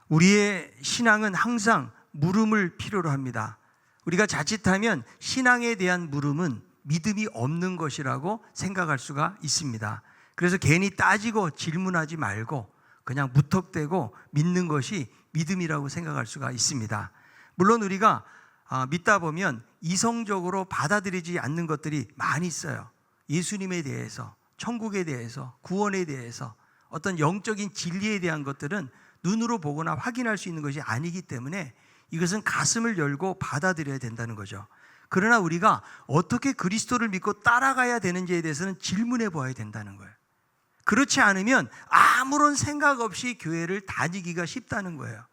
우리의 신앙은 항상 물음을 필요로 합니다. 우리가 자칫하면 신앙에 대한 물음은 믿음이 없는 것이라고 생각할 수가 있습니다. 그래서 괜히 따지고 질문하지 말고 그냥 무턱대고 믿는 것이 믿음이라고 생각할 수가 있습니다. 물론 우리가 믿다 보면 이성적으로 받아들이지 않는 것들이 많이 있어요. 예수님에 대해서, 천국에 대해서, 구원에 대해서, 어떤 영적인 진리에 대한 것들은 눈으로 보거나 확인할 수 있는 것이 아니기 때문에 이것은 가슴을 열고 받아들여야 된다는 거죠. 그러나 우리가 어떻게 그리스도를 믿고 따라가야 되는지에 대해서는 질문해 보아야 된다는 거예요. 그렇지 않으면 아무런 생각 없이 교회를 다니기가 쉽다는 거예요.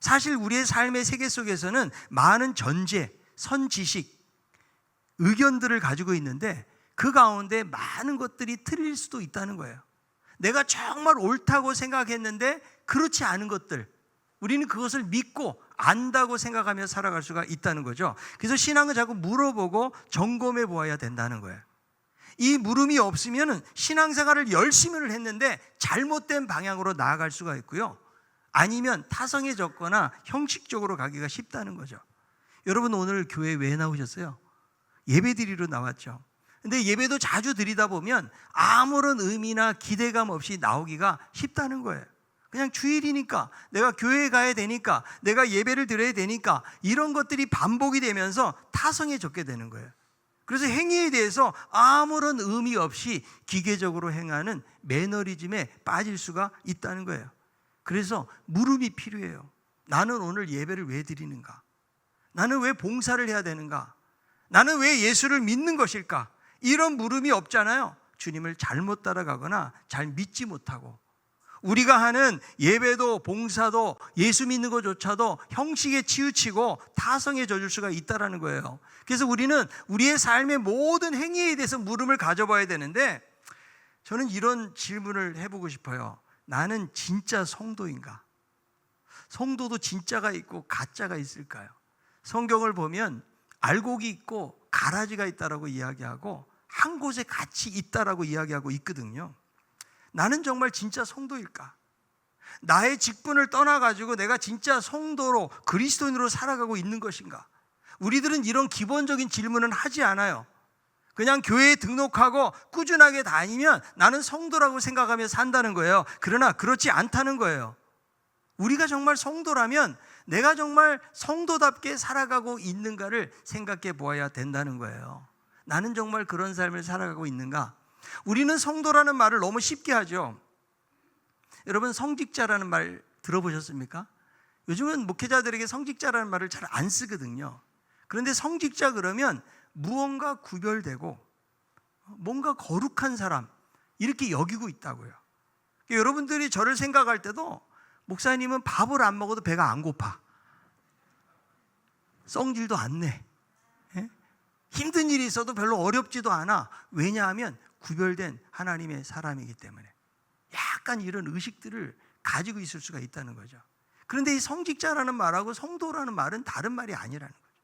사실 우리의 삶의 세계 속에서는 많은 전제, 선지식, 의견들을 가지고 있는데 그 가운데 많은 것들이 틀릴 수도 있다는 거예요. 내가 정말 옳다고 생각했는데 그렇지 않은 것들, 우리는 그것을 믿고 안다고 생각하며 살아갈 수가 있다는 거죠. 그래서 신앙을 자꾸 물어보고 점검해 보아야 된다는 거예요. 이 물음이 없으면 신앙생활을 열심히 했는데 잘못된 방향으로 나아갈 수가 있고요, 아니면 타성해졌거나 형식적으로 가기가 쉽다는 거죠. 여러분, 오늘 교회 왜 나오셨어요? 예배드리러 나왔죠. 근데 예배도 자주 드리다 보면 아무런 의미나 기대감 없이 나오기가 쉽다는 거예요. 그냥 주일이니까, 내가 교회에 가야 되니까, 내가 예배를 드려야 되니까, 이런 것들이 반복이 되면서 타성해졌게 되는 거예요. 그래서 행위에 대해서 아무런 의미 없이 기계적으로 행하는 매너리즘에 빠질 수가 있다는 거예요. 그래서 물음이 필요해요. 나는 오늘 예배를 왜 드리는가? 나는 왜 봉사를 해야 되는가? 나는 왜 예수를 믿는 것일까? 이런 물음이 없잖아요. 주님을 잘못 따라가거나 잘 믿지 못하고, 우리가 하는 예배도 봉사도 예수 믿는 것조차도 형식에 치우치고 타성에 젖을 수가 있다는 거예요. 그래서 우리는 우리의 삶의 모든 행위에 대해서 물음을 가져봐야 되는데, 저는 이런 질문을 해보고 싶어요. 나는 진짜 성도인가? 성도도 진짜가 있고 가짜가 있을까요? 성경을 보면 알곡이 있고 가라지가 있다라고 이야기하고 한 곳에 같이 있다라고 이야기하고 있거든요. 나는 정말 진짜 성도일까? 나의 직분을 떠나가지고 내가 진짜 성도로, 그리스도인으로 살아가고 있는 것인가? 우리들은 이런 기본적인 질문은 하지 않아요. 그냥 교회에 등록하고 꾸준하게 다니면 나는 성도라고 생각하며 산다는 거예요. 그러나 그렇지 않다는 거예요. 우리가 정말 성도라면 내가 정말 성도답게 살아가고 있는가를 생각해 보아야 된다는 거예요. 나는 정말 그런 삶을 살아가고 있는가? 우리는 성도라는 말을 너무 쉽게 하죠. 여러분, 성직자라는 말 들어보셨습니까? 요즘은 목회자들에게 성직자라는 말을 잘 안 쓰거든요. 그런데 성직자 그러면 무언가 구별되고 뭔가 거룩한 사람, 이렇게 여기고 있다고요. 여러분들이 저를 생각할 때도, 목사님은 밥을 안 먹어도 배가 안 고파, 성질도 안 내, 힘든 일이 있어도 별로 어렵지도 않아. 왜냐하면 구별된 하나님의 사람이기 때문에. 약간 이런 의식들을 가지고 있을 수가 있다는 거죠. 그런데 이 성직자라는 말하고 성도라는 말은 다른 말이 아니라는 거죠.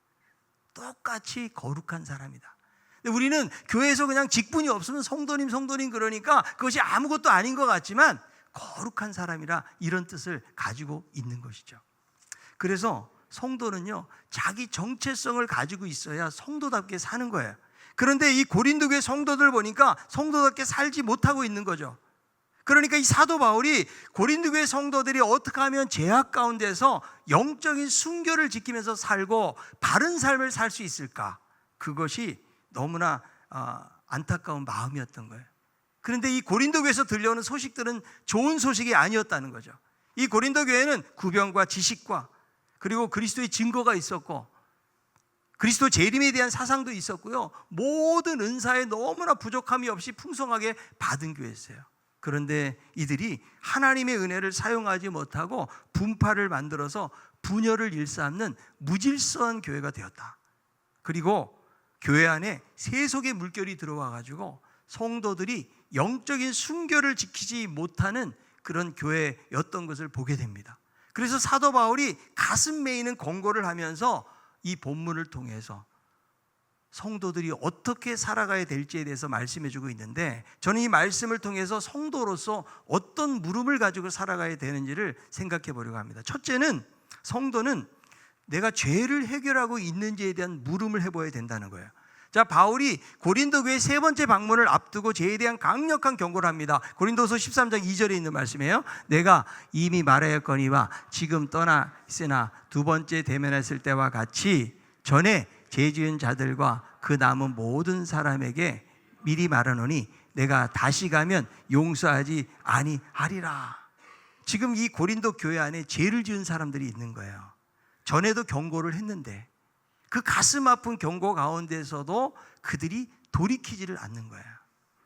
똑같이 거룩한 사람이다. 우리는 교회에서 그냥 직분이 없으면 성도님 그러니까 그것이 아무것도 아닌 것 같지만 거룩한 사람이라 이런 뜻을 가지고 있는 것이죠. 그래서 성도는요, 자기 정체성을 가지고 있어야 성도답게 사는 거예요. 그런데 이 고린도 교회 성도들 보니까 성도답게 살지 못하고 있는 거죠. 그러니까 이 사도 바울이 고린도 교회 성도들이 어떻게 하면 죄악 가운데서 영적인 순결을 지키면서 살고 바른 삶을 살 수 있을까? 그것이 너무나 안타까운 마음이었던 거예요. 그런데 이 고린도 교회에서 들려오는 소식들은 좋은 소식이 아니었다는 거죠. 이 고린도 교회는 구변과 지식과 그리고 그리스도의 증거가 있었고 그리스도 재림에 대한 사상도 있었고요, 모든 은사에 너무나 부족함이 없이 풍성하게 받은 교회였어요. 그런데 이들이 하나님의 은혜를 사용하지 못하고 분파를 만들어서 분열을 일삼는 무질서한 교회가 되었다. 그리고 교회 안에 세속의 물결이 들어와 가지고 성도들이 영적인 순결을 지키지 못하는 그런 교회였던 것을 보게 됩니다. 그래서 사도 바울이 가슴 메이는 권고를 하면서 이 본문을 통해서 성도들이 어떻게 살아가야 될지에 대해서 말씀해주고 있는데, 저는 이 말씀을 통해서 성도로서 어떤 물음을 가지고 살아가야 되는지를 생각해 보려고 합니다. 첫째는, 성도는 내가 죄를 해결하고 있는지에 대한 물음을 해봐야 된다는 거예요. 자, 바울이 고린도 교회 세 번째 방문을 앞두고 죄에 대한 강력한 경고를 합니다. 고린도서 13장 2절에 있는 말씀이에요. 내가 이미 말하였거니와 지금 떠나 있으나 두 번째 대면했을 때와 같이 전에 죄 지은 자들과 그 남은 모든 사람에게 미리 말하노니 내가 다시 가면 용서하지 아니하리라. 지금 이 고린도 교회 안에 죄를 지은 사람들이 있는 거예요. 전에도 경고를 했는데 그 가슴 아픈 경고 가운데서도 그들이 돌이키지를 않는 거예요.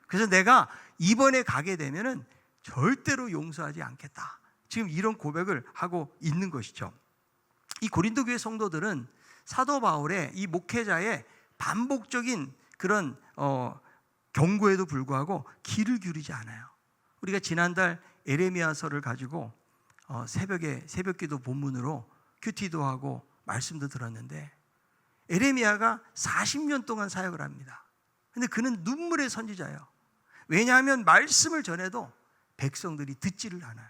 그래서 내가 이번에 가게 되면은 절대로 용서하지 않겠다. 지금 이런 고백을 하고 있는 것이죠. 이 고린도 교회 성도들은 사도 바울의 이 목회자의 반복적인 그런 경고에도 불구하고 귀를 기울이지 않아요. 우리가 지난달 에레미야서를 가지고 새벽에 새벽기도 본문으로 큐티도 하고 말씀도 들었는데, 에레미야가 40년 동안 사역을 합니다. 근데 그는 눈물의 선지자예요. 왜냐하면 말씀을 전해도 백성들이 듣지를 않아요.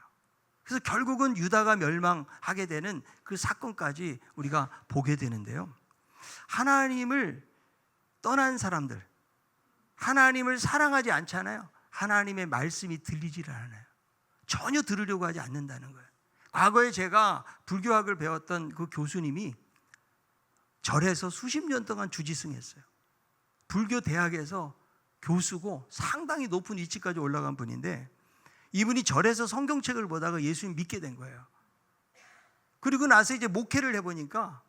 그래서 결국은 유다가 멸망하게 되는 그 사건까지 우리가 보게 되는데요. 하나님을 떠난 사람들, 하나님을 사랑하지 않잖아요. 하나님의 말씀이 들리지를 않아요. 전혀 들으려고 하지 않는다는 거예요. 과거에 제가 불교학을 배웠던 그 교수님이 절에서 수십 년 동안 주지승했어요. 불교 대학에서 교수고 상당히 높은 위치까지 올라간 분인데, 이분이 절에서 성경책을 보다가 예수님 믿게 된 거예요. 그리고 나서 이제 목회를 해보니까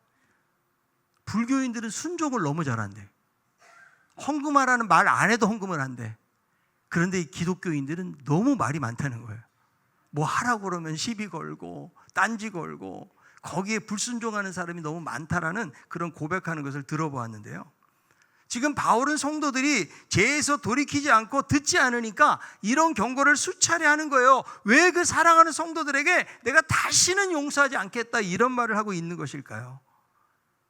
불교인들은 순종을 너무 잘한대. 헌금하라는 말 안 해도 헌금을 한대. 그런데 이 기독교인들은 너무 말이 많다는 거예요. 뭐 하라고 그러면 시비 걸고 딴지 걸고 거기에 불순종하는 사람이 너무 많다라는 그런 고백하는 것을 들어보았는데요. 지금 바울은 성도들이 죄에서 돌이키지 않고 듣지 않으니까 이런 경고를 수차례 하는 거예요. 왜 그 사랑하는 성도들에게 내가 다시는 용서하지 않겠다 이런 말을 하고 있는 것일까요?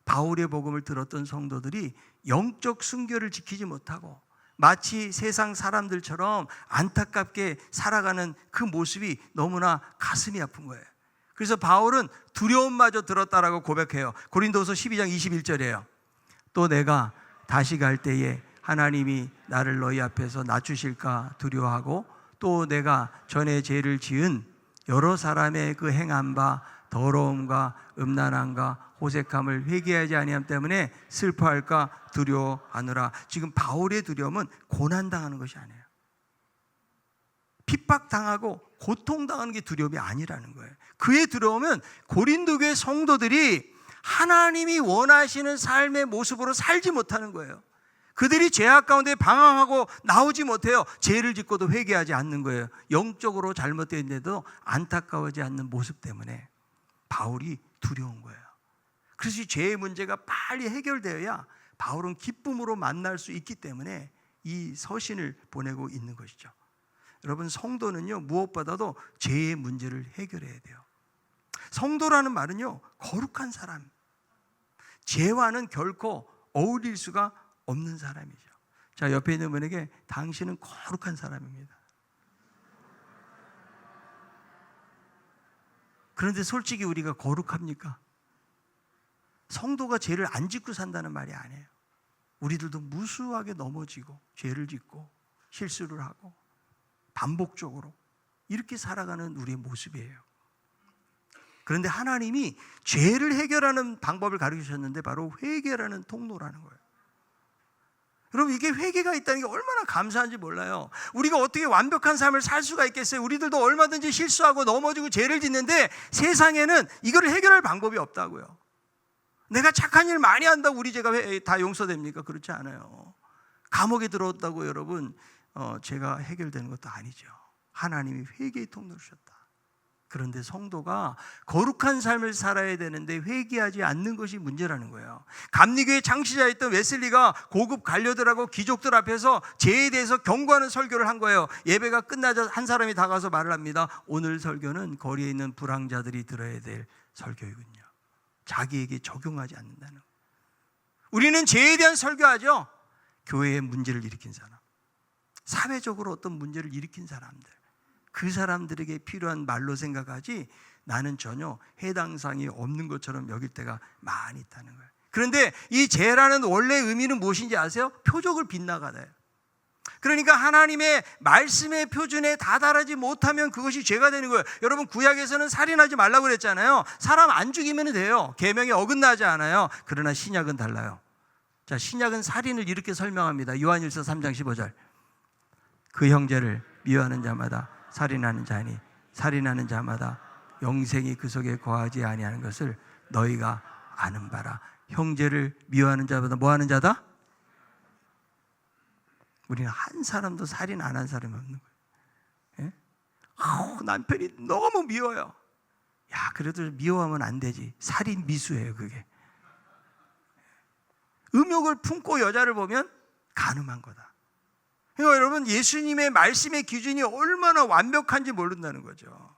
바울의 복음을 들었던 성도들이 영적 순결을 지키지 못하고 마치 세상 사람들처럼 안타깝게 살아가는 그 모습이 너무나 가슴이 아픈 거예요. 그래서 바울은 두려움마저 들었다라고 고백해요. 고린도서 12장 21절이에요. 또 내가 다시 갈 때에 하나님이 나를 너희 앞에서 낮추실까 두려워하고, 또 내가 전에 죄를 지은 여러 사람의 그 행한 바 더러움과 음란함과 호색함을 회개하지 아니함 때문에 슬퍼할까 두려워하노라. 지금 바울의 두려움은 고난당하는 것이 아니에요. 핍박당하고 고통당하는 게 두려움이 아니라는 거예요. 그의 두려움은 고린도 교회 성도들이 하나님이 원하시는 삶의 모습으로 살지 못하는 거예요. 그들이 죄악 가운데 방황하고 나오지 못해요. 죄를 짓고도 회개하지 않는 거예요. 영적으로 잘못되는데도 안타까워하지 않는 모습 때문에 바울이 두려운 거예요. 그래서 이 죄의 문제가 빨리 해결되어야 바울은 기쁨으로 만날 수 있기 때문에 이 서신을 보내고 있는 것이죠. 여러분, 성도는요 무엇보다도 죄의 문제를 해결해야 돼요. 성도라는 말은요 거룩한 사람, 죄와는 결코 어울릴 수가 없는 사람이죠. 자, 옆에 있는 분에게 당신은 거룩한 사람입니다. 그런데 솔직히 우리가 거룩합니까? 성도가 죄를 안 짓고 산다는 말이 아니에요. 우리들도 무수하게 넘어지고 죄를 짓고 실수를 하고 반복적으로 이렇게 살아가는 우리의 모습이에요. 그런데 하나님이 죄를 해결하는 방법을 가르치셨는데 바로 회개라는 통로라는 거예요. 여러분, 이게 회개가 있다는 게 얼마나 감사한지 몰라요. 우리가 어떻게 완벽한 삶을 살 수가 있겠어요? 우리들도 얼마든지 실수하고 넘어지고 죄를 짓는데 세상에는 이거를 해결할 방법이 없다고요. 내가 착한 일 많이 한다고 우리 죄가 다 용서됩니까? 그렇지 않아요. 감옥에 들어왔다고 여러분 죄가 해결되는 것도 아니죠. 하나님이 회개의 통로를 주셨다. 그런데 성도가 거룩한 삶을 살아야 되는데 회개하지 않는 것이 문제라는 거예요. 감리교의 창시자였던 웨슬리가 고급 관료들하고 귀족들 앞에서 죄에 대해서 경고하는 설교를 한 거예요. 예배가 끝나자 한 사람이 다가서 말을 합니다. 오늘 설교는 거리에 있는 불황자들이 들어야 될 설교이군요. 자기에게 적용하지 않는다는 거예요. 우리는 죄에 대한 설교하죠. 교회의 문제를 일으킨 사람, 사회적으로 어떤 문제를 일으킨 사람들, 그 사람들에게 필요한 말로 생각하지 나는 전혀 해당 사항이 없는 것처럼 여길 때가 많이 있다는 거예요. 그런데 이 죄라는 원래 의미는 무엇인지 아세요? 표적을 빗나가다예요. 그러니까 하나님의 말씀의 표준에 다다르지 못하면 그것이 죄가 되는 거예요. 여러분, 구약에서는 살인하지 말라고 그랬잖아요. 사람 안 죽이면 돼요. 계명에 어긋나지 않아요. 그러나 신약은 달라요. 자, 신약은 살인을 이렇게 설명합니다. 요한일서 3장 15절. 그 형제를 미워하는 자마다 살인하는 자니 살인하는 자마다 영생이 그 속에 거하지 아니하는 것을 너희가 아는 바라. 형제를 미워하는 자보다 뭐 하는 자다? 우리는 한 사람도 살인 안 한 사람이 없는 거예요. 예? 남편이 너무 미워요. 야, 그래도 미워하면 안 되지. 살인 미수예요, 그게. 음욕을 품고 여자를 보면 간음한 거다. 그러니까 여러분, 예수님의 말씀의 기준이 얼마나 완벽한지 모른다는 거죠.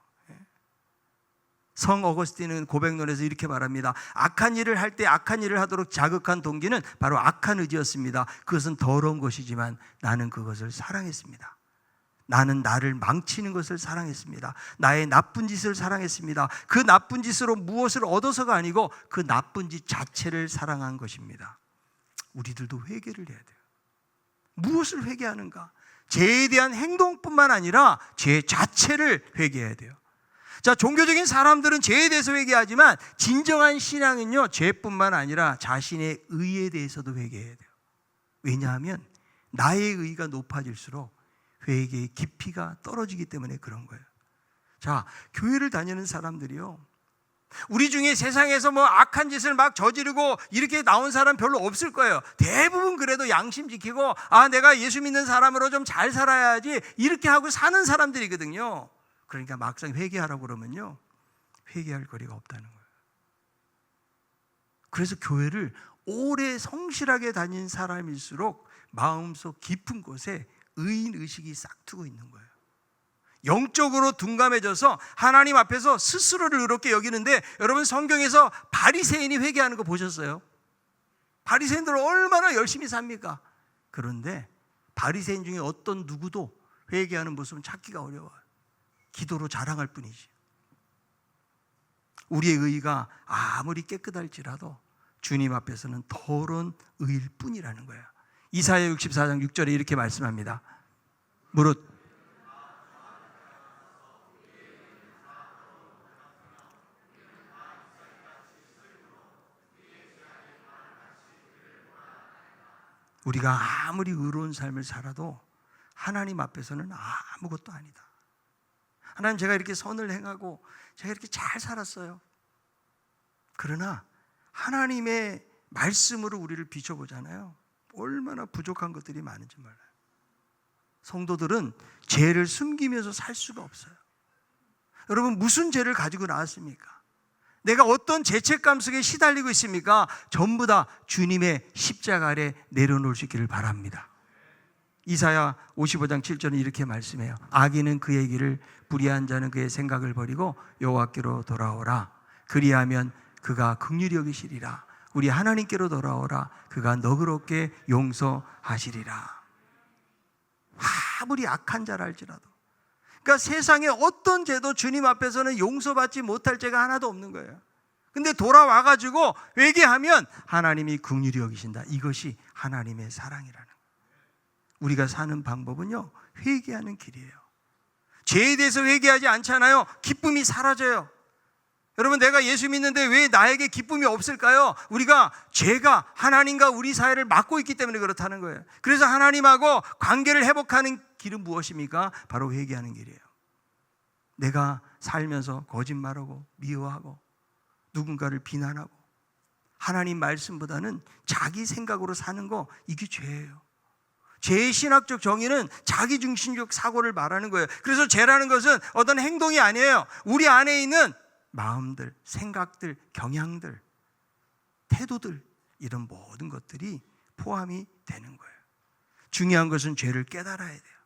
성 어거스틴은 고백론에서 이렇게 말합니다. 악한 일을 할 때 악한 일을 하도록 자극한 동기는 바로 악한 의지였습니다. 그것은 더러운 것이지만 나는 그것을 사랑했습니다. 나는 나를 망치는 것을 사랑했습니다. 나의 나쁜 짓을 사랑했습니다. 그 나쁜 짓으로 무엇을 얻어서가 아니고 그 나쁜 짓 자체를 사랑한 것입니다. 우리들도 회개를 해야 돼요. 무엇을 회개하는가? 죄에 대한 행동뿐만 아니라 죄 자체를 회개해야 돼요. 자, 종교적인 사람들은 죄에 대해서 회개하지만 진정한 신앙은요, 죄뿐만 아니라 자신의 의에 대해서도 회개해야 돼요. 왜냐하면 나의 의가 높아질수록 회개의 깊이가 떨어지기 때문에 그런 거예요. 자, 교회를 다니는 사람들이요, 우리 중에 세상에서 뭐 악한 짓을 막 저지르고 이렇게 나온 사람 별로 없을 거예요. 대부분 그래도 양심 지키고, 아, 내가 예수 믿는 사람으로 좀 잘 살아야지, 이렇게 하고 사는 사람들이거든요. 그러니까 막상 회개하라고 그러면요, 회개할 거리가 없다는 거예요. 그래서 교회를 오래 성실하게 다닌 사람일수록 마음속 깊은 곳에 의인의식이 싹트고 있는 거예요. 영적으로 둔감해져서 하나님 앞에서 스스로를 의롭게 여기는데, 여러분, 성경에서 바리새인이 회개하는 거 보셨어요? 바리새인들은 얼마나 열심히 삽니까? 그런데 바리새인 중에 어떤 누구도 회개하는 모습은 찾기가 어려워요. 기도로 자랑할 뿐이지. 우리의 의가 아무리 깨끗할지라도 주님 앞에서는 더러운 의일 뿐이라는 거예요. 이사야 64장 6절에 이렇게 말씀합니다. 무릇 우리가 아무리 의로운 삶을 살아도 하나님 앞에서는 아무것도 아니다. 하나님, 제가 이렇게 선을 행하고 제가 이렇게 잘 살았어요. 그러나 하나님의 말씀으로 우리를 비춰보잖아요. 얼마나 부족한 것들이 많은지 몰라요. 성도들은 죄를 숨기면서 살 수가 없어요. 여러분, 무슨 죄를 가지고 나왔습니까? 내가 어떤 죄책감 속에 시달리고 있습니까? 전부 다 주님의 십자가 아래 내려놓을 수 있기를 바랍니다. 이사야 55장 7절은 이렇게 말씀해요. 악인은 그의 길을, 불의한 자는 그의 생각을 버리고 여호와께로 돌아오라. 그리하면 그가 긍휼히 여기시리라. 우리 하나님께로 돌아오라. 그가 너그럽게 용서하시리라. 아무리 악한 자라 할지라도, 그러니까 세상에 어떤 죄도 주님 앞에서는 용서받지 못할 죄가 하나도 없는 거예요. 근데 돌아와가지고 회개하면 하나님이 긍휼히 여기신다. 이것이 하나님의 사랑이라는 거예요. 우리가 사는 방법은요, 회개하는 길이에요. 죄에 대해서 회개하지 않잖아요. 기쁨이 사라져요. 여러분, 내가 예수 믿는데 왜 나에게 기쁨이 없을까요? 우리가 죄가 하나님과 우리 사이를 막고 있기 때문에 그렇다는 거예요. 그래서 하나님하고 관계를 회복하는 길은 무엇입니까? 바로 회개하는 길이에요. 내가 살면서 거짓말하고 미워하고 누군가를 비난하고 하나님 말씀보다는 자기 생각으로 사는 거, 이게 죄예요. 죄의 신학적 정의는 자기중심적 사고를 말하는 거예요. 그래서 죄라는 것은 어떤 행동이 아니에요. 우리 안에 있는 마음들, 생각들, 경향들, 태도들, 이런 모든 것들이 포함이 되는 거예요. 중요한 것은 죄를 깨달아야 돼요.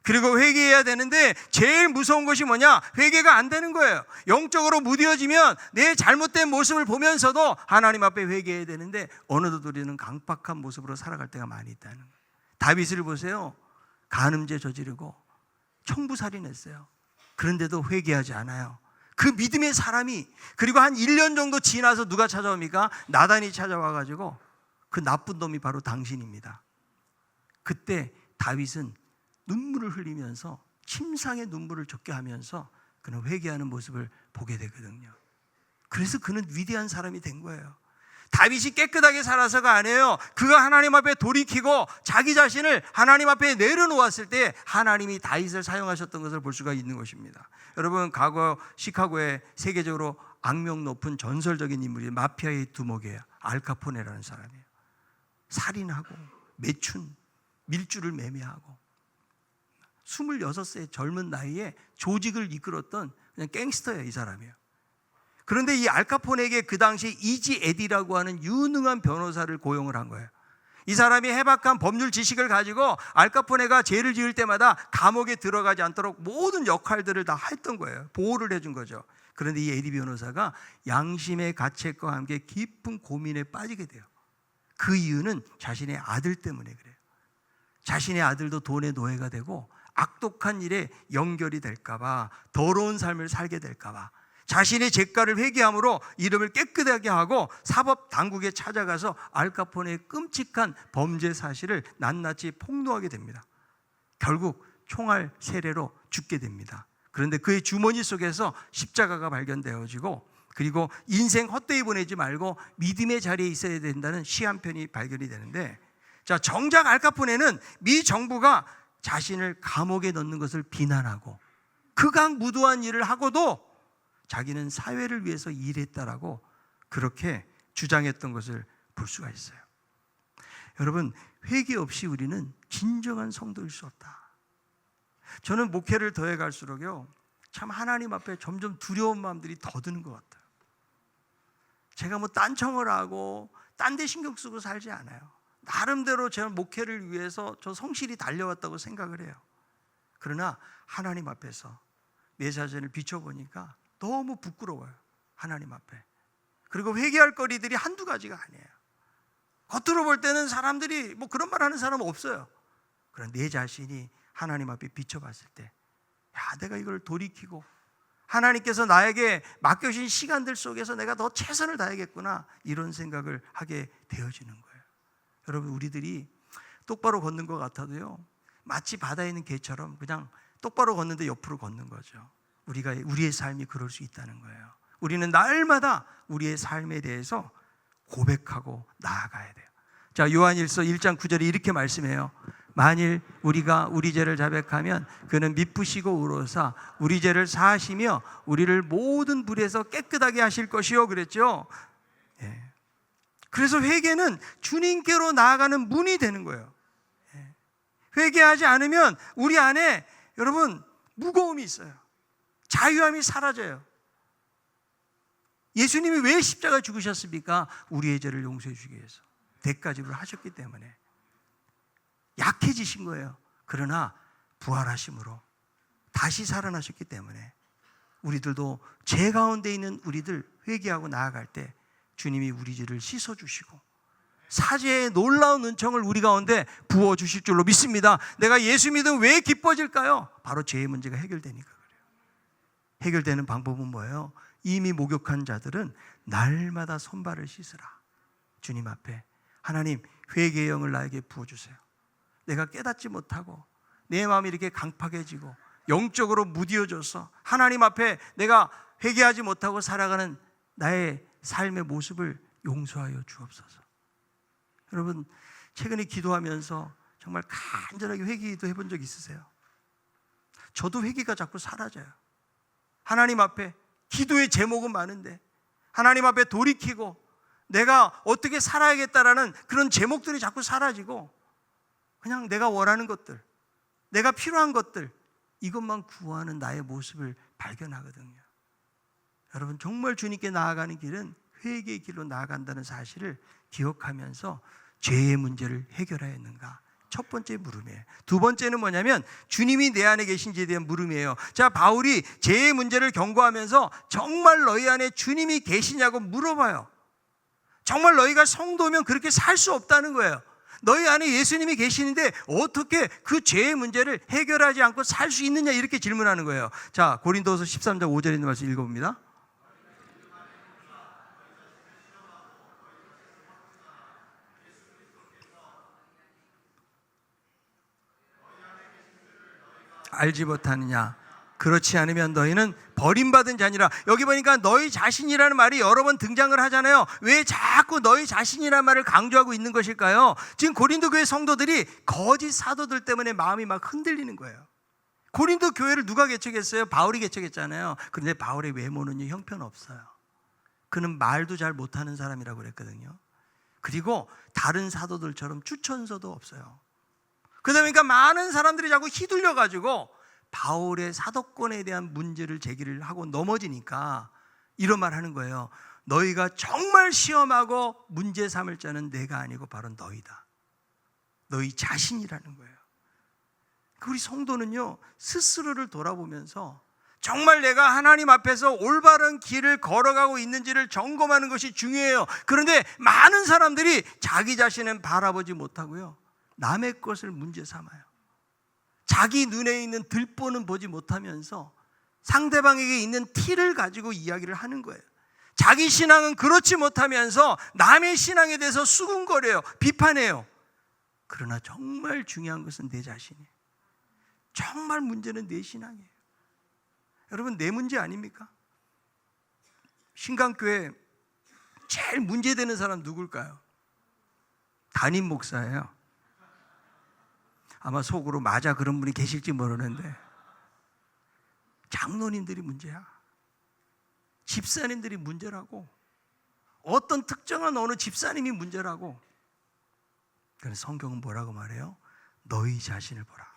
그리고 회개해야 되는데 제일 무서운 것이 뭐냐? 회개가 안 되는 거예요. 영적으로 무뎌지면 내 잘못된 모습을 보면서도 하나님 앞에 회개해야 되는데 어느덧 우리는 강팍한 모습으로 살아갈 때가 많이 있다는 거예요. 다윗을 보세요. 간음죄 저지르고 청부살인했어요. 그런데도 회개하지 않아요. 그 믿음의 사람이, 그리고 한 1년 정도 지나서 누가 찾아옵니까? 나단이 찾아와가지고 그 나쁜 놈이 바로 당신입니다. 그때 다윗은 눈물을 흘리면서 침상에 눈물을 젖게 하면서 그는 회개하는 모습을 보게 되거든요. 그래서 그는 위대한 사람이 된 거예요. 다윗이 깨끗하게 살아서가 아니에요. 그가 하나님 앞에 돌이키고 자기 자신을 하나님 앞에 내려놓았을 때 하나님이 다윗을 사용하셨던 것을 볼 수가 있는 것입니다. 여러분, 과거 시카고에 세계적으로 악명 높은 전설적인 인물이 마피아의 두목이에요. 알카포네라는 사람이에요. 살인하고 매춘, 밀주를 매매하고 26세 젊은 나이에 조직을 이끌었던 그냥 갱스터예요, 이 사람이에요. 그런데 이 알카포네에게 그 당시 이지 에디라고 하는 유능한 변호사를 고용을 한 거예요. 이 사람이 해박한 법률 지식을 가지고 알카포네가 죄를 지을 때마다 감옥에 들어가지 않도록 모든 역할들을 다 했던 거예요. 보호를 해준 거죠. 그런데 이 에디 변호사가 양심의 가책과 함께 깊은 고민에 빠지게 돼요. 그 이유는 자신의 아들 때문에 그래요. 자신의 아들도 돈의 노예가 되고 악독한 일에 연결이 될까봐, 더러운 삶을 살게 될까봐 자신의 죄가를 회개함으로 이름을 깨끗하게 하고 사법 당국에 찾아가서 알카포네의 끔찍한 범죄 사실을 낱낱이 폭로하게 됩니다. 결국 총알 세례로 죽게 됩니다. 그런데 그의 주머니 속에서 십자가가 발견되어지고, 그리고 인생 헛되이 보내지 말고 믿음의 자리에 있어야 된다는 시 한 편이 발견이 되는데, 자, 정작 알카포네는 미 정부가 자신을 감옥에 넣는 것을 비난하고 극악무도한 일을 하고도 자기는 사회를 위해서 일했다라고 그렇게 주장했던 것을 볼 수가 있어요. 여러분, 회개 없이 우리는 진정한 성도일 수 없다. 저는 목회를 더해 갈수록요, 참 하나님 앞에 점점 두려운 마음들이 더 드는 것 같아요. 제가 뭐 딴청을 하고 딴 데 신경 쓰고 살지 않아요. 나름대로 제 목회를 위해서 저 성실히 달려왔다고 생각을 해요. 그러나 하나님 앞에서 내 자신을 비춰보니까 너무 부끄러워요, 하나님 앞에. 그리고 회개할 거리들이 한두 가지가 아니에요. 겉으로 볼 때는 사람들이 뭐 그런 말 하는 사람은 없어요. 그러나 내 자신이 하나님 앞에 비춰봤을 때, 야, 내가 이걸 돌이키고 하나님께서 나에게 맡겨주신 시간들 속에서 내가 더 최선을 다해야겠구나, 이런 생각을 하게 되어지는 거예요. 여러분, 우리들이 똑바로 걷는 것 같아도요, 마치 바다에 있는 개처럼 그냥 똑바로 걷는데 옆으로 걷는 거죠. 우리의 삶이 그럴 수 있다는 거예요. 우리는 날마다 우리의 삶에 대해서 고백하고 나아가야 돼요. 자, 요한일서 1장 9절에 이렇게 말씀해요. 만일 우리가 우리 죄를 자백하면 그는 미쁘시고 의로사 우리 죄를 사하시며 우리를 모든 불에서 깨끗하게 하실 것이요, 그랬죠. 예. 그래서 회개는 주님께로 나아가는 문이 되는 거예요. 예. 회개하지 않으면 우리 안에, 여러분, 무거움이 있어요. 자유함이 사라져요. 예수님이 왜 십자가 죽으셨습니까? 우리의 죄를 용서해 주기 위해서. 대가지를 하셨기 때문에 약해지신 거예요. 그러나 부활하심으로 다시 살아나셨기 때문에 우리들도 죄 가운데 있는 우리들 회개하고 나아갈 때 주님이 우리 죄를 씻어주시고 사죄의 놀라운 은총을 우리 가운데 부어주실 줄로 믿습니다. 내가 예수 믿으면 왜 기뻐질까요? 바로 죄의 문제가 해결되니까 그래요. 해결되는 방법은 뭐예요? 이미 목욕한 자들은 날마다 손발을 씻으라. 주님 앞에, 하나님, 회개의 영을 나에게 부어주세요. 내가 깨닫지 못하고 내 마음이 이렇게 강팍해지고 영적으로 무뎌져서 하나님 앞에 내가 회개하지 못하고 살아가는 나의 삶의 모습을 용서하여 주옵소서. 여러분, 최근에 기도하면서 정말 간절하게 회개도 해본 적 있으세요? 저도 회개가 자꾸 사라져요. 하나님 앞에 기도의 제목은 많은데 하나님 앞에 돌이키고 내가 어떻게 살아야겠다라는 그런 제목들이 자꾸 사라지고 그냥 내가 원하는 것들, 내가 필요한 것들, 이것만 구하는 나의 모습을 발견하거든요. 여러분, 정말 주님께 나아가는 길은 회개의 길로 나아간다는 사실을 기억하면서 죄의 문제를 해결하였는가, 첫 번째 물음이에요. 두 번째는 뭐냐면 주님이 내 안에 계신지에 대한 물음이에요. 자, 바울이 죄의 문제를 경고하면서 정말 너희 안에 주님이 계시냐고 물어봐요. 정말 너희가 성도면 그렇게 살 수 없다는 거예요. 너희 안에 예수님이 계시는데 어떻게 그 죄의 문제를 해결하지 않고 살 수 있느냐, 이렇게 질문하는 거예요. 자, 고린도서 13장 5절에 있는 말씀 읽어봅니다. 알지 못하느냐? 그렇지 않으면 너희는 버림받은 자니라. 여기 보니까 너희 자신이라는 말이 여러 번 등장을 하잖아요. 왜 자꾸 너희 자신이라는 말을 강조하고 있는 것일까요? 지금 고린도 교회 성도들이 거짓 사도들 때문에 마음이 막 흔들리는 거예요. 고린도 교회를 누가 개척했어요? 바울이 개척했잖아요. 그런데 바울의 외모는 형편없어요. 그는 말도 잘 못하는 사람이라고 그랬거든요. 그리고 다른 사도들처럼 추천서도 없어요. 그러다 보니까 많은 사람들이 자꾸 휘둘려가지고 바울의 사도권에 대한 문제를 제기를 하고 넘어지니까 이런 말 하는 거예요. 너희가 정말 시험하고 문제 삼을 자는 내가 아니고 바로 너희다. 너희 자신이라는 거예요. 우리 성도는요, 스스로를 돌아보면서 정말 내가 하나님 앞에서 올바른 길을 걸어가고 있는지를 점검하는 것이 중요해요. 그런데 많은 사람들이 자기 자신은 바라보지 못하고요, 남의 것을 문제 삼아요. 자기 눈에 있는 들보는 보지 못하면서 상대방에게 있는 티를 가지고 이야기를 하는 거예요. 자기 신앙은 그렇지 못하면서 남의 신앙에 대해서 수군거려요. 비판해요. 그러나 정말 중요한 것은 내 자신이에요. 정말 문제는 내 신앙이에요. 여러분, 내 문제 아닙니까? 신강교회 제일 문제되는 사람 누굴까요? 담임 목사예요. 아마 속으로 맞아 그런 분이 계실지 모르는데 장로님들이 문제야. 집사님들이 문제라고. 어떤 특정한 어느 집사님이 문제라고. 그래서 성경은 뭐라고 말해요? 너희 자신을 보라.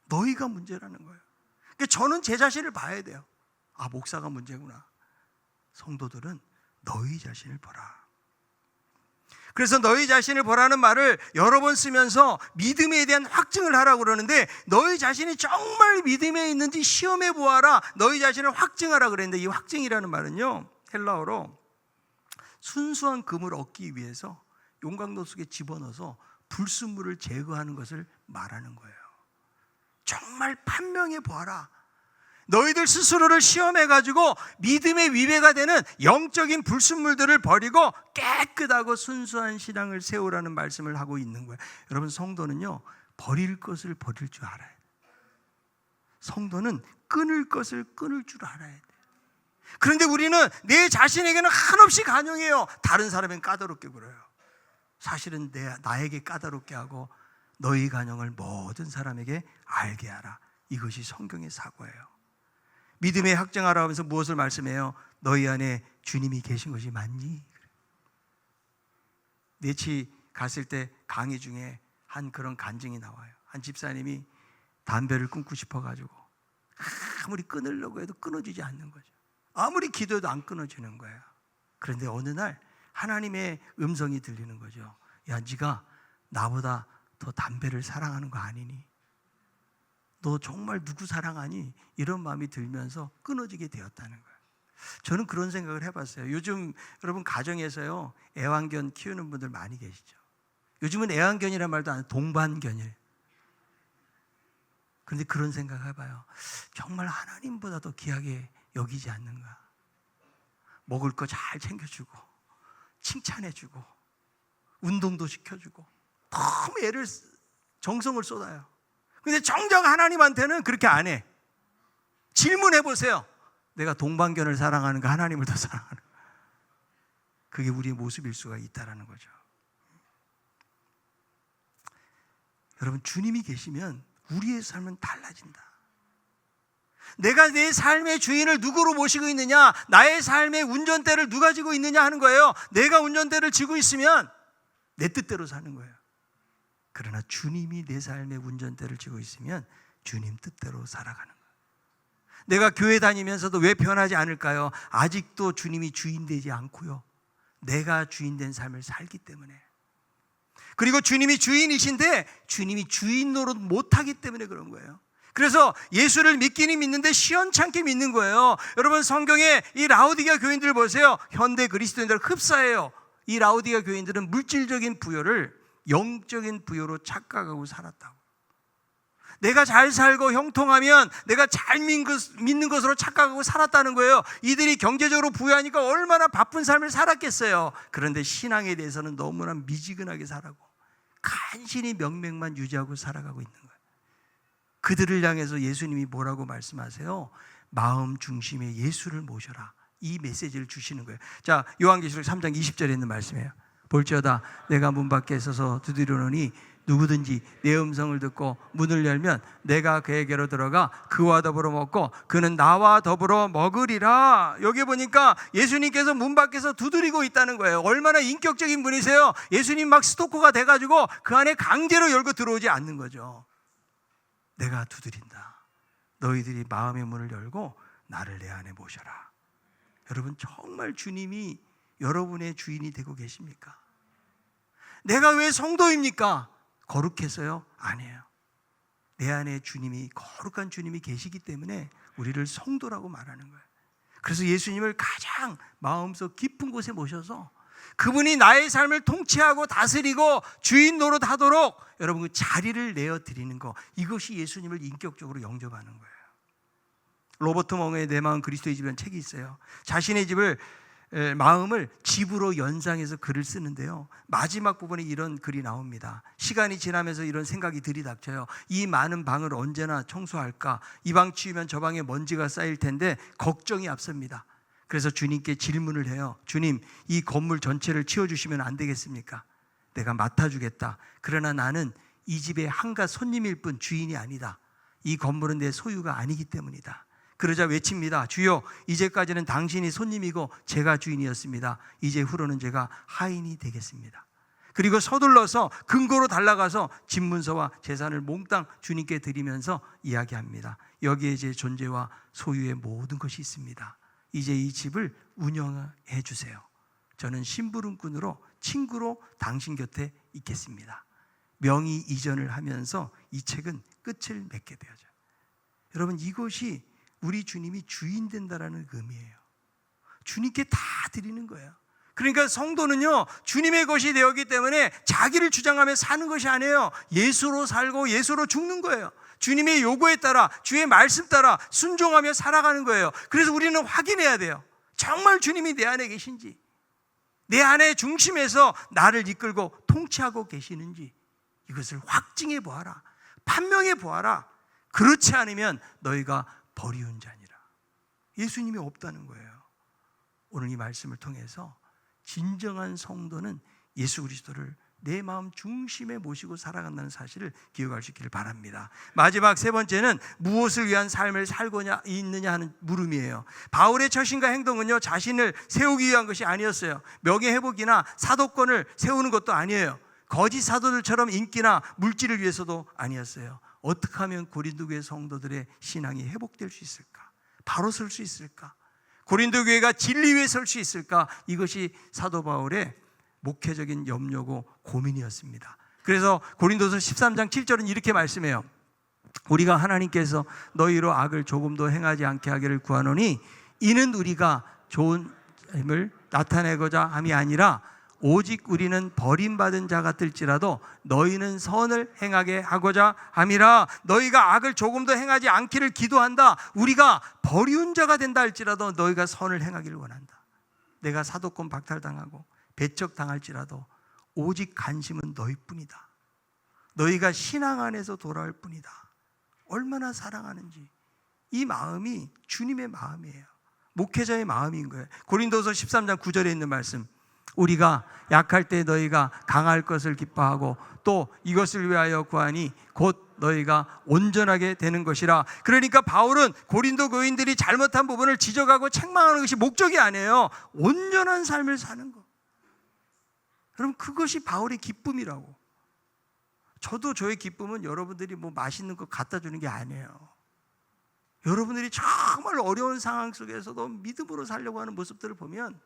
너희가 문제라는 거예요. 그러니까 저는 제 자신을 봐야 돼요. 아, 목사가 문제구나. 성도들은 너희 자신을 보라. 그래서 너희 자신을 보라는 말을 여러 번 쓰면서 믿음에 대한 확증을 하라고 그러는데, 너희 자신이 정말 믿음에 있는지 시험해 보아라. 너희 자신을 확증하라 그랬는데, 이 확증이라는 말은요, 헬라어로 순수한 금을 얻기 위해서 용광로 속에 집어넣어서 불순물을 제거하는 것을 말하는 거예요. 정말 판명해 보아라. 너희들 스스로를 시험해가지고 믿음의 위배가 되는 영적인 불순물들을 버리고 깨끗하고 순수한 신앙을 세우라는 말씀을 하고 있는 거예요. 여러분, 성도는요, 버릴 것을 버릴 줄 알아야 돼요. 성도는 끊을 것을 끊을 줄 알아야 돼요. 그런데 우리는 내 자신에게는 한없이 간용해요. 다른 사람은 까다롭게 굴어요. 사실은 나에게 까다롭게 하고 너희 간용을 모든 사람에게 알게 하라. 이것이 성경의 사고예요. 믿음의 확증하라 하면서 무엇을 말씀해요? 너희 안에 주님이 계신 것이 맞니? 내치 갔을 때 강의 중에 한 그런 간증이 나와요. 한 집사님이 담배를 끊고 싶어가지고 아무리 끊으려고 해도 끊어지지 않는 거죠. 아무리 기도해도 안 끊어지는 거예요. 그런데 어느 날 하나님의 음성이 들리는 거죠. 야, 네가 나보다 더 담배를 사랑하는 거 아니니? 너 정말 누구 사랑하니? 이런 마음이 들면서 끊어지게 되었다는 거예요. 저는 그런 생각을 해봤어요. 요즘 여러분 가정에서요, 애완견 키우는 분들 많이 계시죠. 요즘은 애완견이란 말도 안 해요. 동반견이에요. 그런데 그런 생각을 해봐요. 정말 하나님보다 더 귀하게 여기지 않는가? 먹을 거 잘 챙겨주고 칭찬해주고 운동도 시켜주고 너무 정성을 쏟아요. 근데 정작 하나님한테는 그렇게 안 해. 질문해 보세요. 내가 동반견을 사랑하는가, 하나님을 더 사랑하는가? 그게 우리의 모습일 수가 있다는 거죠. 여러분, 주님이 계시면 우리의 삶은 달라진다. 내가 내 삶의 주인을 누구로 모시고 있느냐, 나의 삶의 운전대를 누가 쥐고 있느냐 하는 거예요. 내가 운전대를 쥐고 있으면 내 뜻대로 사는 거예요. 그러나 주님이 내 삶의 운전대를 쥐고 있으면 주님 뜻대로 살아가는 거예요. 내가 교회 다니면서도 왜 변하지 않을까요? 아직도 주님이 주인 되지 않고요, 내가 주인 된 삶을 살기 때문에. 그리고 주님이 주인이신데 주님이 주인 노릇 못하기 때문에 그런 거예요. 그래서 예수를 믿기는 믿는데 시원찮게 믿는 거예요. 여러분, 성경에 이 라오디게아 교인들 보세요. 현대 그리스도인들 흡사해요. 이 라오디게아 교인들은 물질적인 부여를 영적인 부여로 착각하고 살았다고. 내가 잘 살고 형통하면 내가 잘 믿는 것으로 착각하고 살았다는 거예요. 이들이 경제적으로 부유하니까 얼마나 바쁜 삶을 살았겠어요. 그런데 신앙에 대해서는 너무나 미지근하게 살아가고 간신히 명맥만 유지하고 살아가고 있는 거예요. 그들을 향해서 예수님이 뭐라고 말씀하세요? 마음 중심에 예수를 모셔라. 이 메시지를 주시는 거예요. 자, 요한계시록 3장 20절에 있는 말씀이에요. 볼지어다 내가 문 밖에 서서 두드리노니 누구든지 내 음성을 듣고 문을 열면 내가 그에게로 들어가 그와 더불어 먹고 그는 나와 더불어 먹으리라. 여기 보니까 예수님께서 문 밖에서 두드리고 있다는 거예요. 얼마나 인격적인 분이세요. 예수님 막 스토커가 돼가지고 그 안에 강제로 열고 들어오지 않는 거죠. 내가 두드린다. 너희들이 마음의 문을 열고 나를 내 안에 모셔라. 여러분, 정말 주님이 여러분의 주인이 되고 계십니까? 내가 왜 성도입니까? 거룩해서요? 아니에요. 내 안에 주님이, 거룩한 주님이 계시기 때문에 우리를 성도라고 말하는 거예요. 그래서 예수님을 가장 마음속 깊은 곳에 모셔서 그분이 나의 삶을 통치하고 다스리고 주인 노릇하도록 여러분 그 자리를 내어드리는 거, 이것이 예수님을 인격적으로 영접하는 거예요. 로버트 멍의 내 마음 그리스도의 집이라는 책이 있어요. 자신의 집을 마음을 집으로 연상해서 글을 쓰는데요, 마지막 부분에 이런 글이 나옵니다. 시간이 지나면서 이런 생각이 들이닥쳐요. 이 많은 방을 언제나 청소할까? 이 방 치우면 저 방에 먼지가 쌓일 텐데 걱정이 앞섭니다. 그래서 주님께 질문을 해요. 주님, 이 건물 전체를 치워주시면 안 되겠습니까? 내가 맡아주겠다. 그러나 나는 이 집의 한갓 손님일 뿐 주인이 아니다. 이 건물은 내 소유가 아니기 때문이다. 그러자 외칩니다. 주여, 이제까지는 당신이 손님이고 제가 주인이었습니다. 이제 후로는 제가 하인이 되겠습니다. 그리고 서둘러서 근거로 달려가서 집문서와 재산을 몽땅 주님께 드리면서 이야기합니다. 여기에 제 존재와 소유의 모든 것이 있습니다. 이제 이 집을 운영해 주세요. 저는 심부름꾼으로 친구로 당신 곁에 있겠습니다. 명의 이전을 하면서 이 책은 끝을 맺게 되어져. 여러분, 이것이 우리 주님이 주인 된다라는 의미예요. 주님께 다 드리는 거예요. 그러니까 성도는요, 주님의 것이 되었기 때문에 자기를 주장하며 사는 것이 아니에요. 예수로 살고 예수로 죽는 거예요. 주님의 요구에 따라, 주의 말씀 따라 순종하며 살아가는 거예요. 그래서 우리는 확인해야 돼요. 정말 주님이 내 안에 계신지, 내 안에 중심에서 나를 이끌고 통치하고 계시는지 이것을 확증해 보아라. 판명해 보아라. 그렇지 않으면 너희가 버리운 자니라. 예수님이 없다는 거예요. 오늘 이 말씀을 통해서 진정한 성도는 예수 그리스도를 내 마음 중심에 모시고 살아간다는 사실을 기억할 수 있기를 바랍니다. 마지막 세 번째는 무엇을 위한 삶을 살고 있느냐 하는 물음이에요. 바울의 처신과 행동은요, 자신을 세우기 위한 것이 아니었어요. 명예회복이나 사도권을 세우는 것도 아니에요. 거짓 사도들처럼 인기나 물질을 위해서도 아니었어요. 어떻게 하면 고린도 교회 성도들의 신앙이 회복될 수 있을까? 바로 설 수 있을까? 고린도 교회가 진리 위에 설 수 있을까? 이것이 사도 바울의 목회적인 염려고 고민이었습니다. 그래서 고린도서 13장 7절은 이렇게 말씀해요. 우리가 하나님께서 너희로 악을 조금도 행하지 않게 하기를 구하노니 이는 우리가 좋은 힘을 나타내고자 함이 아니라 오직 우리는 버림받은 자 같을지라도 너희는 선을 행하게 하고자 함이라. 너희가 악을 조금도 행하지 않기를 기도한다. 우리가 버리운 자가 된다 할지라도 너희가 선을 행하기를 원한다. 내가 사도권 박탈당하고 배척당할지라도 오직 관심은 너희뿐이다. 너희가 신앙 안에서 돌아올 뿐이다. 얼마나 사랑하는지. 이 마음이 주님의 마음이에요. 목회자의 마음인 거예요. 고린도서 13장 9절에 있는 말씀, 우리가 약할 때 너희가 강할 것을 기뻐하고 또 이것을 위하여 구하니 곧 너희가 온전하게 되는 것이라. 그러니까 바울은 고린도 교인들이 잘못한 부분을 지적하고 책망하는 것이 목적이 아니에요. 온전한 삶을 사는 것. 여러분, 그것이 바울의 기쁨이라고. 저도 저의 기쁨은 여러분들이 뭐 맛있는 거 갖다 주는 게 아니에요. 여러분들이 정말 어려운 상황 속에서도 믿음으로 살려고 하는 모습들을 보면,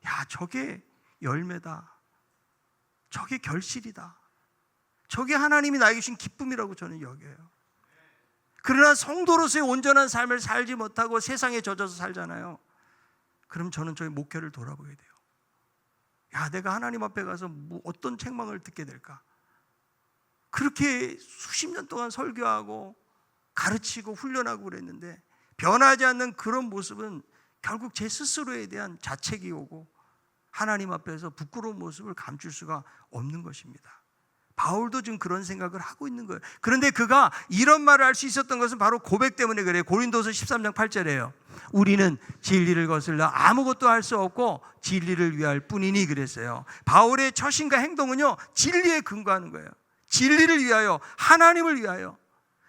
야, 저게 열매다. 저게 결실이다. 저게 하나님이 나에게 주신 기쁨이라고 저는 여겨요. 그러나 성도로서의 온전한 삶을 살지 못하고 세상에 젖어서 살잖아요. 그럼 저는 저희 목회를 돌아보게 돼요. 야, 내가 하나님 앞에 가서 어떤 책망을 듣게 될까? 그렇게 수십 년 동안 설교하고 가르치고 훈련하고 그랬는데 변하지 않는 그런 모습은 결국 제 스스로에 대한 자책이 오고 하나님 앞에서 부끄러운 모습을 감출 수가 없는 것입니다. 바울도 지금 그런 생각을 하고 있는 거예요. 그런데 그가 이런 말을 할 수 있었던 것은 바로 고백 때문에 그래요. 고린도서 13장 8절에요. 우리는 진리를 거슬러 아무것도 할 수 없고 진리를 위할 뿐이니 그랬어요. 바울의 처신과 행동은요, 진리에 근거하는 거예요. 진리를 위하여, 하나님을 위하여.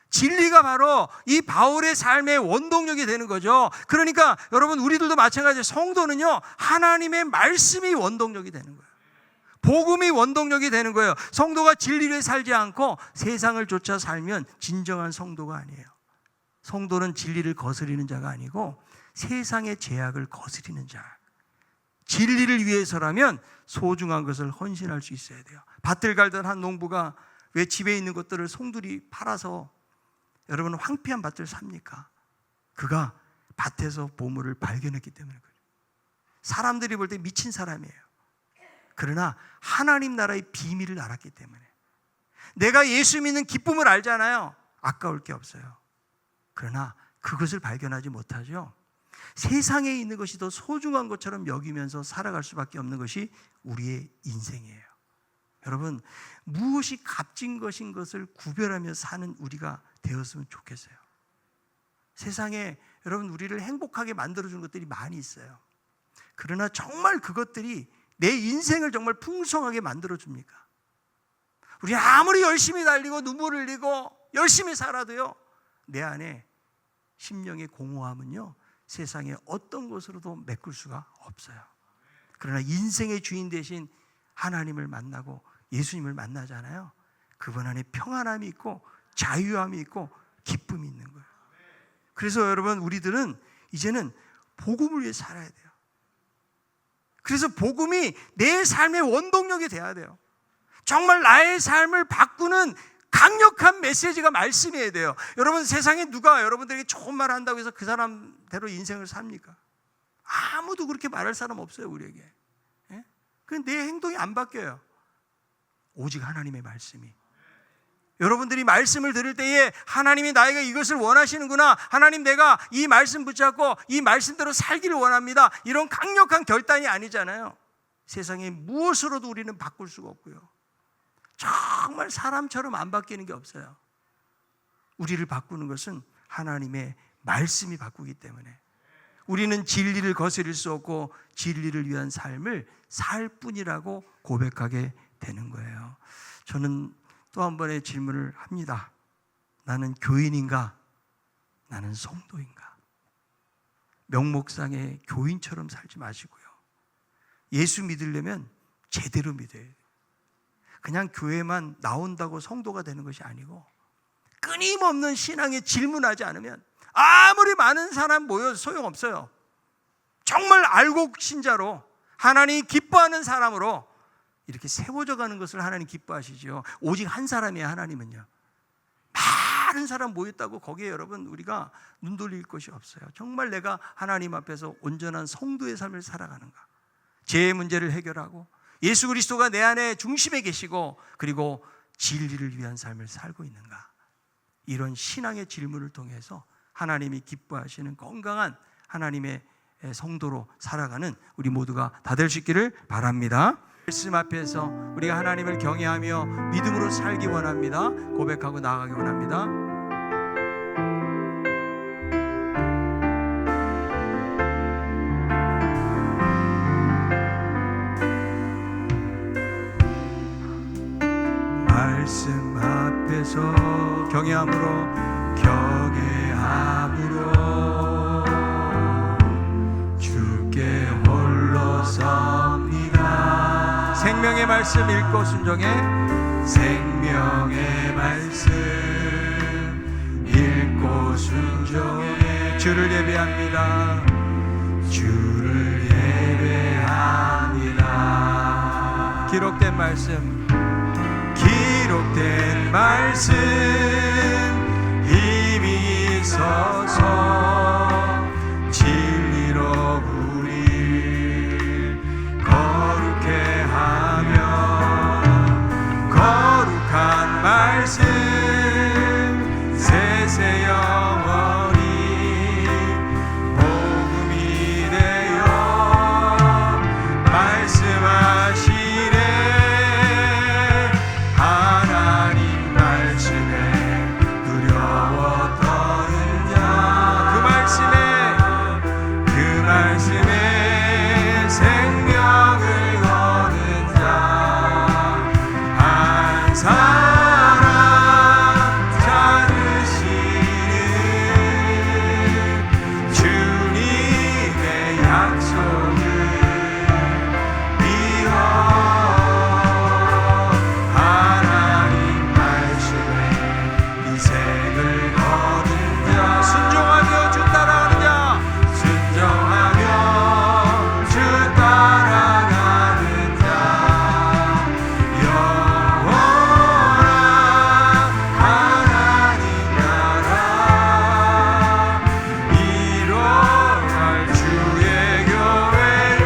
진리가 바로 이 바울의 삶의 원동력이 되는 거죠. 그러니까 여러분, 우리들도 마찬가지예요. 성도는요, 하나님의 말씀이 원동력이 되는 거예요. 복음이 원동력이 되는 거예요. 성도가 진리를 살지 않고 세상을 쫓아 살면 진정한 성도가 아니에요. 성도는 진리를 거스리는 자가 아니고 세상의 제약을 거스리는 자. 진리를 위해서라면 소중한 것을 헌신할 수 있어야 돼요. 밭을 갈던 한 농부가 왜 집에 있는 것들을 송두리 팔아서 여러분 황폐한 밭을 삽니까? 그가 밭에서 보물을 발견했기 때문에 그래요. 사람들이 볼 때 미친 사람이에요. 그러나 하나님 나라의 비밀을 알았기 때문에. 내가 예수 믿는 기쁨을 알잖아요. 아까울 게 없어요. 그러나 그것을 발견하지 못하죠. 세상에 있는 것이 더 소중한 것처럼 여기면서 살아갈 수밖에 없는 것이 우리의 인생이에요. 여러분, 무엇이 값진 것인 것을 구별하며 사는 우리가 되었으면 좋겠어요. 세상에 여러분, 우리를 행복하게 만들어준 것들이 많이 있어요. 그러나 정말 그것들이 내 인생을 정말 풍성하게 만들어줍니까? 우리 아무리 열심히 달리고 눈물을 흘리고 열심히 살아도요, 내 안에 심령의 공허함은요, 세상에 어떤 것으로도 메꿀 수가 없어요. 그러나 인생의 주인 대신 하나님을 만나고 예수님을 만나잖아요. 그분 안에 평안함이 있고 자유함이 있고 기쁨이 있는 거예요. 그래서 여러분, 우리들은 이제는 복음을 위해 살아야 돼요. 그래서 복음이 내 삶의 원동력이 돼야 돼요. 정말 나의 삶을 바꾸는 강력한 메시지가 말씀이어야 돼요. 여러분, 세상에 누가 여러분들에게 좋은 말 한다고 해서 그 사람대로 인생을 삽니까? 아무도 그렇게 말할 사람 없어요, 우리에게. 예? 내 행동이 안 바뀌어요. 오직 하나님의 말씀이. 여러분들이 말씀을 들을 때에 하나님이 나에게 이것을 원하시는구나, 하나님 내가 이 말씀 붙잡고 이 말씀대로 살기를 원합니다, 이런 강력한 결단이 아니잖아요. 세상에 무엇으로도 우리는 바꿀 수가 없고요. 정말 사람처럼 안 바뀌는 게 없어요. 우리를 바꾸는 것은 하나님의 말씀이 바꾸기 때문에 우리는 진리를 거스릴 수 없고 진리를 위한 삶을 살 뿐이라고 고백하게 되는 거예요. 저는 또 한 번의 질문을 합니다. 나는 교인인가? 나는 성도인가? 명목상의 교인처럼 살지 마시고요. 예수 믿으려면 제대로 믿어야 돼요. 그냥 교회만 나온다고 성도가 되는 것이 아니고 끊임없는 신앙에 질문하지 않으면 아무리 많은 사람 모여도 소용없어요. 정말 알고 신자로 하나님이 기뻐하는 사람으로 이렇게 세워져 가는 것을 하나님 기뻐하시죠. 오직 한 사람이에요, 하나님은요. 많은 사람 모였다고 거기에 여러분 우리가 눈 돌릴 것이 없어요. 정말 내가 하나님 앞에서 온전한 성도의 삶을 살아가는가, 죄의 문제를 해결하고 예수 그리스도가 내 안에 중심에 계시고 그리고 진리를 위한 삶을 살고 있는가, 이런 신앙의 질문을 통해서 하나님이 기뻐하시는 건강한 하나님의 성도로 살아가는 우리 모두가 다 될 수 있기를 바랍니다. 말씀 앞에서 우리가 하나님을 경외하며 믿음으로 살기 원합니다. 고백하고 나아가기 원합니다. 말씀 앞에서 경외함으로 주께 홀로 섭니다. 생명의 말씀 읽고 순종해. 생명의 말씀 읽고 순종해. 주를 예배합니다. 주를 예배합니다. 기록된 말씀 기록된 말씀 힘이 있어서 진리로 우릴 거룩해 하며 거룩한 말씀 세세 영원히 복음이 되어 말씀하시네. 하나님 말씀에 두려워 떠는 자 그 말씀에 생명을 거는 자 한 사람 찾으시는 주님의 약속을 믿어 하나님 말씀에 인생을 거는 자 순종하며 주 따라가는 자 순종하며 주 따라가는 자 영원한 하나님 나라 이뤄갈 주의 교회여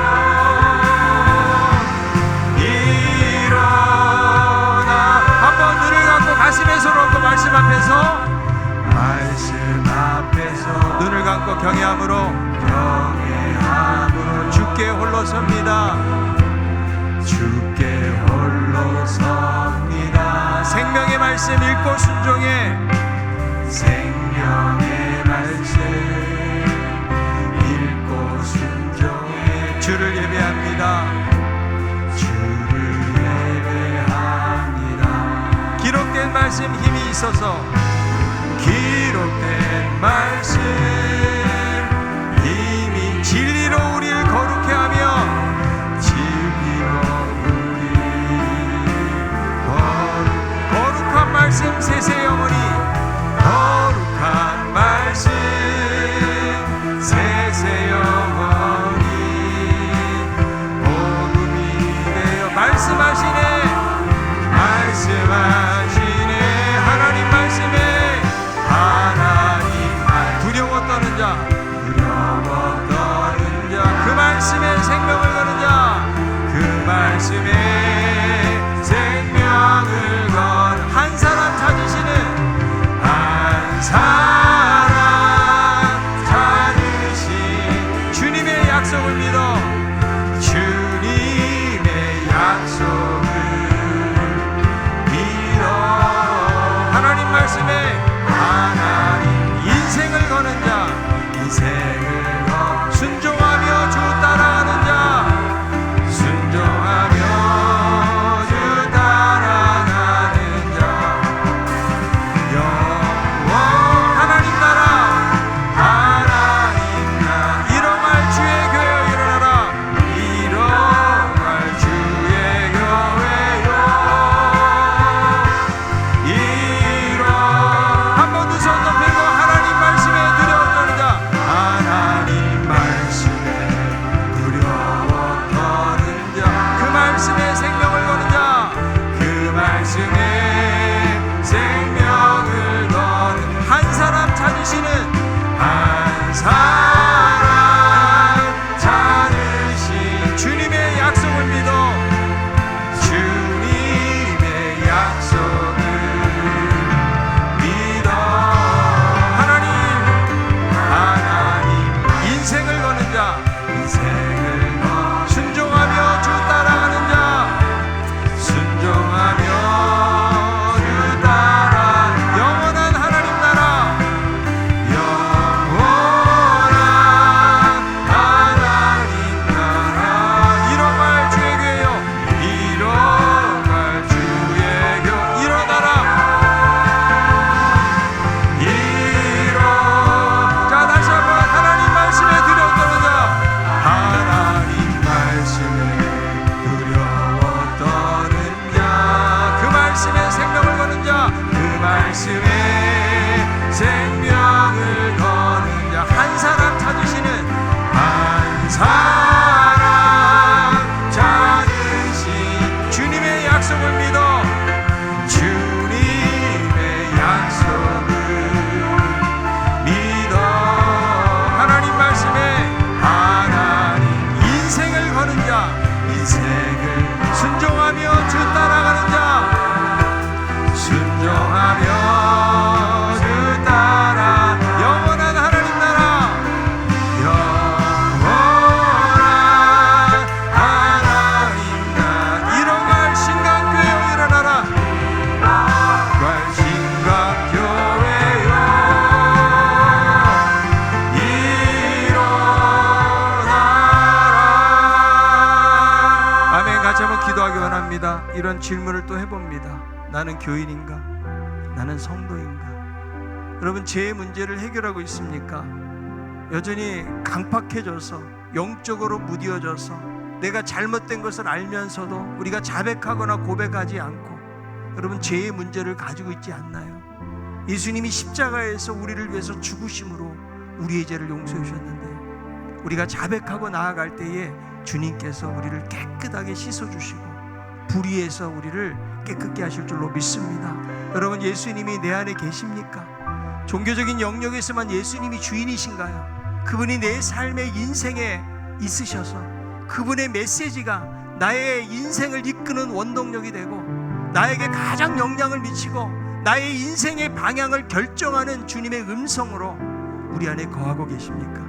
일어나. 한번 눈을 감고 가슴에 손을 얹고 말씀 앞에서 눈을 감고 경외함으로 주께 홀로 섭니다. 주께 홀로 섭니다. 생명의 말씀 읽고 순종해. 생명의 말씀 읽고 순종해. 주를 예배합니다. 주를 예배합니다. 기록된 말씀 힘이 있어서 기록된 말씀 힘이 진리로 우리를 거룩해 하며 진리로 우리 거룩한 말씀 세세 영원히 거룩한 말씀 세세 영원히 복음이 되어 말씀하시네. 하나님 말씀에 두려워 떠는 자 그 말씀에 생명을 거는 자 그 말씀에 생명을 건 한 사람 찾으시는 한 사람 찾으신 주님의 약속을 믿어 주님의 약속을 믿어 하나님 말씀에 인생을 거는 자 인생을 거 순종하며 주 따라하는 자 순종하며 순종하는 자, 인생을 순종하며 주 따라가는 자, 순종하며 주 따라 영원한 하나님 나라, 영원한 하나님 나라. 일어날 신강교회여 일어나라. 일어날 신강교회여 일어나라. 아멘. 같이 한번 기도하기 원합니다. 이런 질문을 또 해봅니다. 나는 교인인가? 나는 성도인가? 여러분, 제 문제를 해결하고 있습니까? 여전히 강팍해져서 영적으로 무뎌져서 내가 잘못된 것을 알면서도 우리가 자백하거나 고백하지 않고 여러분 죄의 문제를 가지고 있지 않나요? 예수님이 십자가에서 우리를 위해서 죽으심으로 우리의 죄를 용서해 주셨는데 우리가 자백하고 나아갈 때에 주님께서 우리를 깨끗하게 씻어주시고 불의에서 우리를 깨끗게 하실 줄로 믿습니다. 여러분, 예수님이 내 안에 계십니까? 종교적인 영역에서만 예수님이 주인이신가요? 그분이 내 삶의 인생에 있으셔서 그분의 메시지가 나의 인생을 이끄는 원동력이 되고 나에게 가장 영향을 미치고 나의 인생의 방향을 결정하는 주님의 음성으로 우리 안에 거하고 계십니까?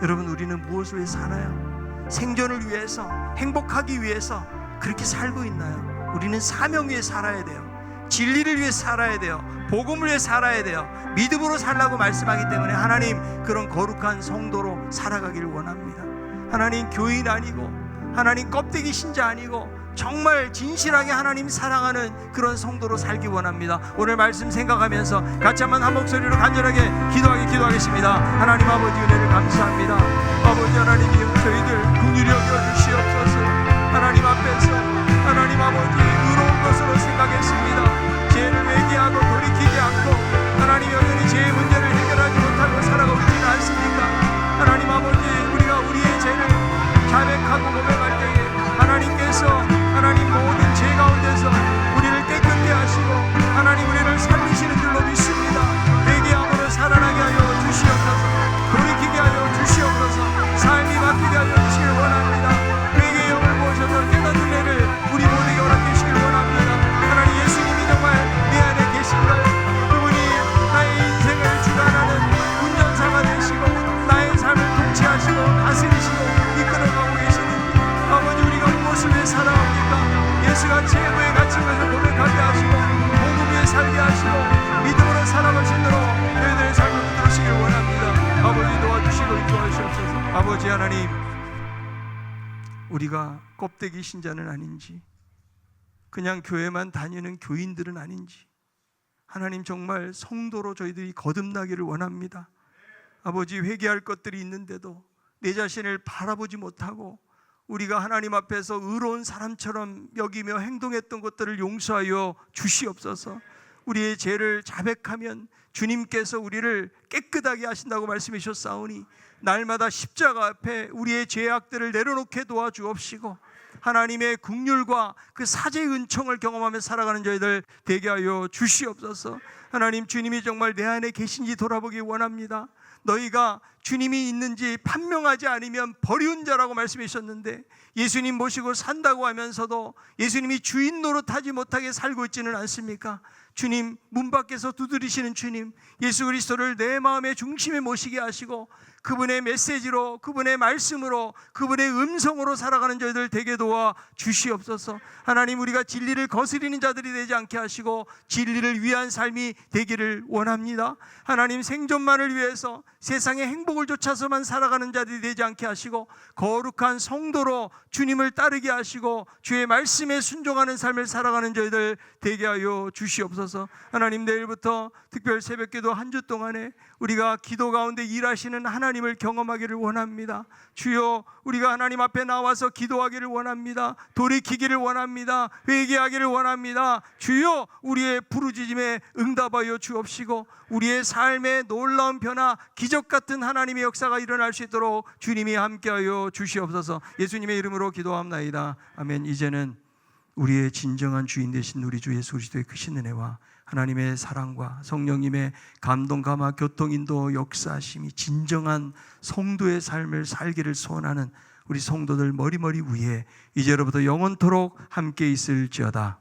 여러분, 우리는 무엇을 위해 사나요? 생존을 위해서, 행복하기 위해서 그렇게 살고 있나요? 우리는 사명 위해 살아야 돼요. 진리를 위해 살아야 돼요. 복음을 위해 살아야 돼요. 믿음으로 살라고 말씀하기 때문에 하나님, 그런 거룩한 성도로 살아가기를 원합니다. 하나님, 교인 아니고 하나님 껍데기 신자 아니고 정말 진실하게 하나님 사랑하는 그런 성도로 살기 원합니다. 오늘 말씀 생각하면서 같이 한번 한 목소리로 간절하게 기도하겠습니다. 하나님 아버지, 은혜를 감사합니다. 아버지 하나님이여, 저희들 긍휼히 여겨 주시옵소서. 하나님 앞에서 하나님 아버지 의로운 것으로 생각했습니다. 죄를 회개하고 돌이키지 않고 하나님 여전히 죄의 문제를 해결하지 못하고 살아가고 있지는 않습니까? 하나님 아버지, 우리가 우리의 죄를 자백하고 고백할 때에 하나님께서 하나님 모든 죄 가운데서 우리를 깨끗게 하시고 하나님 우리를 살리시는 줄로 믿습니다. 회개함으로 살아나게 하여 주시옵소서. 돌이키게 하여 주시옵소서. 삶이 바뀌게 하여 주시길 원합니다. 회개의 영을 모셔서 깨닫는 은혜를 우리 모두에게 허락해 주시길 원합니다. 하나님, 예수님이 정말 내 안에 계신가요? 그분이 나의 인생을 주관하는 운전사가 되시고 나의 삶을 통치하시고 다스리시고 이끌어가고 계시는지 아버지, 우리가 무엇을 위해 살아옵니까? 예수가 최고의 가치인 것을 고백하게 하시고 복음 위에 살게 하시고 믿음으로 살아가시도록 저희들의 삶을 붙들으시길 원합니다. 아버지, 도와주시고 인도하시옵소서. 아버지 하나님, 우리가 껍데기 신자는 아닌지 그냥 교회만 다니는 교인들은 아닌지 하나님, 정말 성도로 저희들이 거듭나기를 원합니다. 아버지, 회개할 것들이 있는데도 내 자신을 바라보지 못하고 우리가 하나님 앞에서 의로운 사람처럼 여기며 행동했던 것들을 용서하여 주시옵소서. 우리의 죄를 자백하면 주님께서 우리를 깨끗하게 하신다고 말씀해 주셨사오니 날마다 십자가 앞에 우리의 죄악들을 내려놓게 도와주옵시고 하나님의 긍휼과 그 사제의 은총을 경험하며 살아가는 저희들 되게 하여 주시옵소서. 하나님, 주님이 정말 내 안에 계신지 돌아보기 원합니다. 너희가 주님이 있는지 판명하지 않으면 버리운 자라고 말씀해 주셨는데 예수님 모시고 산다고 하면서도 예수님이 주인 노릇하지 못하게 살고 있지는 않습니까? 주님, 문 밖에서 두드리시는 주님, 예수 그리스도를 내 마음의 중심에 모시게 하시고 그분의 메시지로, 그분의 말씀으로, 그분의 음성으로 살아가는 저희들 되게 도와 주시옵소서. 하나님, 우리가 진리를 거스리는 자들이 되지 않게 하시고 진리를 위한 삶이 되기를 원합니다. 하나님, 생존만을 위해서 세상의 행복을 쫓아서만 살아가는 자들이 되지 않게 하시고 거룩한 성도로 주님을 따르게 하시고 주의 말씀에 순종하는 삶을 살아가는 저희들 되게 하여 주시옵소서. 하나님, 내일부터 특별 새벽기도 한 주 동안에 우리가 기도 가운데 일하시는 하나님을 경험하기를 원합니다. 주여, 우리가 하나님 앞에 나와서 기도하기를 원합니다. 돌이키기를 원합니다. 회개하기를 원합니다. 주여, 우리의 부르짖음에 응답하여 주옵시고 우리의 삶의 놀라운 변화, 기적 같은 하나님의 역사가 일어날 수 있도록 주님이 함께하여 주시옵소서. 예수님의 이름으로 기도합나이다. 아멘. 이제는 우리의 진정한 주인 되신 우리 주 예수 그리스도의 크신 은혜와 하나님의 사랑과 성령님의 감동, 감화, 교통, 인도, 역사하심이 진정한 성도의 삶을 살기를 소원하는 우리 성도들 머리머리 위에 이제로부터 영원토록 함께 있을지어다.